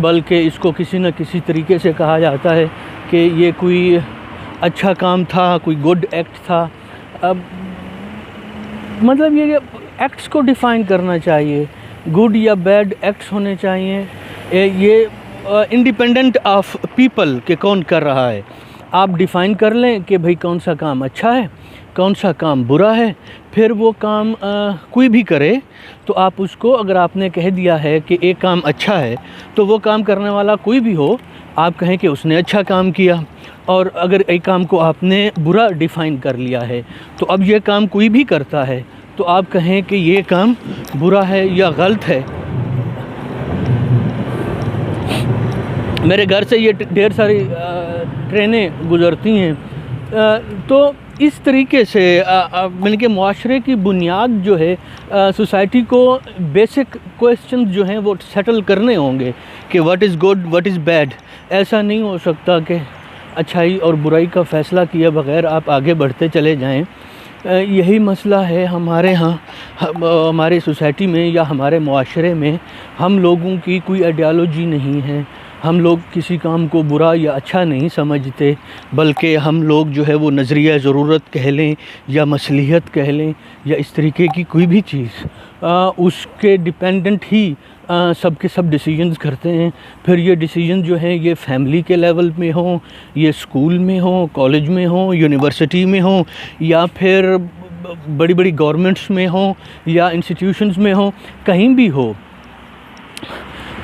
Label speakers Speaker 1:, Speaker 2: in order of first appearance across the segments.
Speaker 1: بلکہ اس کو کسی نہ کسی طریقے سے کہا جاتا ہے کہ یہ کوئی اچھا کام تھا، کوئی گڈ ایکٹ تھا. مطلب یہ کہ ایکٹس کو ڈیفائن کرنا چاہیے، گڈ یا بیڈ ایکٹس ہونے چاہیے. یہ انڈیپینڈنٹ آف پیپل کہ کون کر رہا ہے. آپ ڈیفائن کر لیں کہ بھئی کون سا کام اچھا ہے، کون سا کام برا ہے. پھر وہ کام کوئی بھی کرے تو آپ اس کو، اگر آپ نے کہہ دیا ہے کہ ایک کام اچھا ہے تو وہ کام کرنے والا کوئی بھی ہو، آپ کہیں کہ اس نے اچھا کام کیا. اور اگر ایک کام کو آپ نے برا ڈیفائن کر لیا ہے تو اب یہ کام کوئی بھی کرتا ہے تو آپ کہیں کہ یہ کام برا ہے یا غلط ہے. میرے گھر سے یہ ڈھیر ساری ٹرینیں گزرتی ہیں. تو اس طریقے سے یعنی کہ معاشرے کی بنیاد جو ہے، سوسائٹی کو بیسک کویسچن جو ہیں وہ سیٹل کرنے ہوں گے کہ what is good, what is bad. ایسا نہیں ہو سکتا کہ اچھائی اور برائی کا فیصلہ کیے بغیر آپ آگے بڑھتے چلے جائیں. یہی مسئلہ ہے ہمارے ہاں، ہماری سوسائٹی میں یا ہمارے معاشرے میں. ہم لوگوں کی کوئی آئیڈیالوجی نہیں ہے، ہم لوگ کسی کام کو برا یا اچھا نہیں سمجھتے، بلکہ ہم لوگ جو ہے وہ نظریہ ضرورت کہہ لیں یا مصلحت کہہ لیں یا اس طریقے کی کوئی بھی چیز، اس کے ڈیپینڈنٹ ہی سب کے سب ڈیسیجنز کرتے ہیں. پھر یہ ڈیسیجن جو ہیں یہ فیملی کے لیول میں ہوں، یہ اسکول میں ہوں، کالج میں ہوں، یونیورسٹی میں ہوں، یا پھر بڑی بڑی گورنمنٹس میں ہوں یا انسٹیٹیوشنز میں ہوں، کہیں بھی ہو.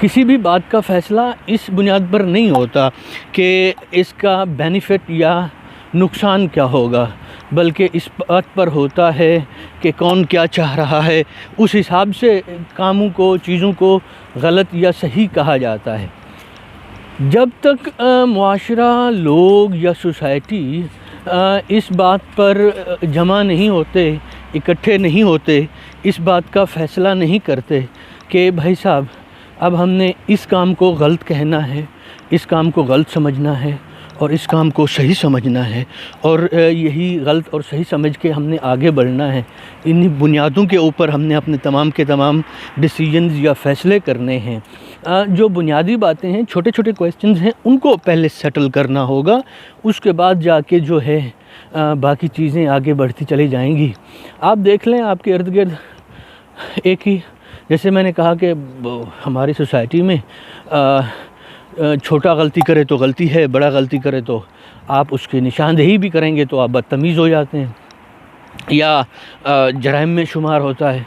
Speaker 1: کسی بھی بات کا فیصلہ اس بنیاد پر نہیں ہوتا کہ اس کا بینیفٹ یا نقصان کیا ہوگا، بلکہ اس بات پر ہوتا ہے کہ کون کیا چاہ رہا ہے. اس حساب سے کاموں کو، چیزوں کو غلط یا صحیح کہا جاتا ہے. جب تک معاشرہ، لوگ یا سوسائٹی اس بات پر جمع نہیں ہوتے، اکٹھے نہیں ہوتے، اس بات کا فیصلہ نہیں کرتے کہ بھائی صاحب اب ہم نے اس کام کو غلط کہنا ہے، اس کام کو غلط سمجھنا ہے اور اس کام کو صحیح سمجھنا ہے، اور یہی غلط اور صحیح سمجھ کے ہم نے آگے بڑھنا ہے. انہی بنیادوں کے اوپر ہم نے اپنے تمام کے تمام ڈیسیجنز یا فیصلے کرنے ہیں. جو بنیادی باتیں ہیں، چھوٹے چھوٹے کویسچنز ہیں، ان کو پہلے سیٹل کرنا ہوگا. اس کے بعد جا کے جو ہے باقی چیزیں آگے بڑھتی چلی جائیں گی. آپ دیکھ لیں آپ کے ارد گرد ایک ہی، جیسے میں نے کہا کہ ہماری سوسائٹی میں چھوٹا غلطی کرے تو غلطی ہے، بڑا غلطی کرے تو آپ اس کی نشاندہی بھی کریں گے تو آپ بدتمیز ہو جاتے ہیں یا جرائم میں شمار ہوتا ہے.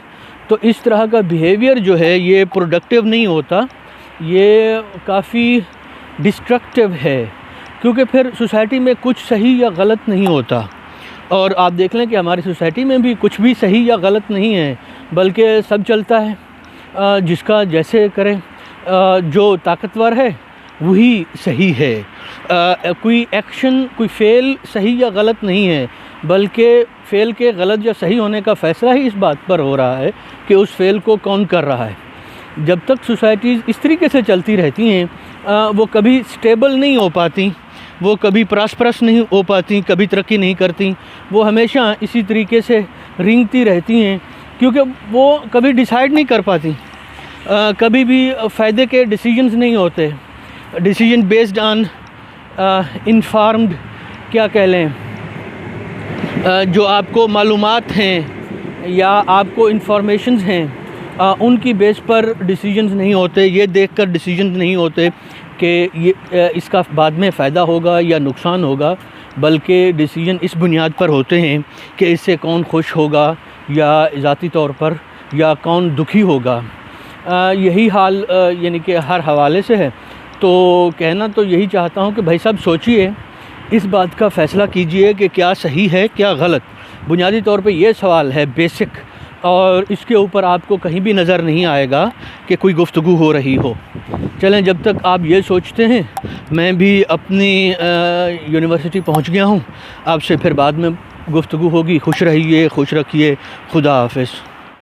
Speaker 1: تو اس طرح کا بیہیویئر جو ہے یہ پروڈکٹیو نہیں ہوتا، یہ کافی ڈسٹرکٹیو ہے، کیونکہ پھر سوسائٹی میں کچھ صحیح یا غلط نہیں ہوتا. اور آپ دیکھ لیں کہ ہماری سوسائٹی میں بھی کچھ بھی صحیح یا غلط نہیں ہے، بلکہ سب چلتا ہے جس کا جیسے کرے. جو طاقتور ہے وہی صحیح ہے. کوئی ایکشن، کوئی فعل صحیح یا غلط نہیں ہے، بلکہ فعل کے غلط یا صحیح ہونے کا فیصلہ ہی اس بات پر ہو رہا ہے کہ اس فعل کو کون کر رہا ہے. جب تک سوسائٹیز اس طریقے سے چلتی رہتی ہیں وہ کبھی سٹیبل نہیں ہو پاتی، وہ کبھی پراسپرس نہیں ہو پاتی، کبھی ترقی نہیں کرتی. وہ ہمیشہ اسی طریقے سے رینگتی رہتی ہیں، کیونکہ وہ کبھی ڈیسائیڈ نہیں کر پاتی، کبھی بھی فائدے کے ڈیسیجنز نہیں ہوتے. ڈیسیجن بیسڈ آن انفارمڈ کیا کہہ لیں، جو آپ کو معلومات ہیں یا آپ کو انفارمیشنز ہیں ان کی بیس پر ڈیسیجنز نہیں ہوتے. یہ دیکھ کر ڈیسیجنز نہیں ہوتے کہ یہ اس کا بعد میں فائدہ ہوگا یا نقصان ہوگا، بلکہ ڈیسیجن اس بنیاد پر ہوتے ہیں کہ اس سے کون خوش ہوگا یا ذاتی طور پر یا کون دکھی ہوگا. یہی حال یعنی کہ ہر حوالے سے ہے. تو کہنا تو یہی چاہتا ہوں کہ بھائی صاحب سوچئے، اس بات کا فیصلہ کیجئے کہ کیا صحیح ہے کیا غلط. بنیادی طور پہ یہ سوال ہے بیسک، اور اس کے اوپر آپ کو کہیں بھی نظر نہیں آئے گا کہ کوئی گفتگو ہو رہی ہو. چلیں، جب تک آپ یہ سوچتے ہیں میں بھی اپنی یونیورسٹی پہنچ گیا ہوں. آپ سے پھر بعد میں گفتگو ہوگی. خوش رہیے، خوش رکھیے. خدا حافظ.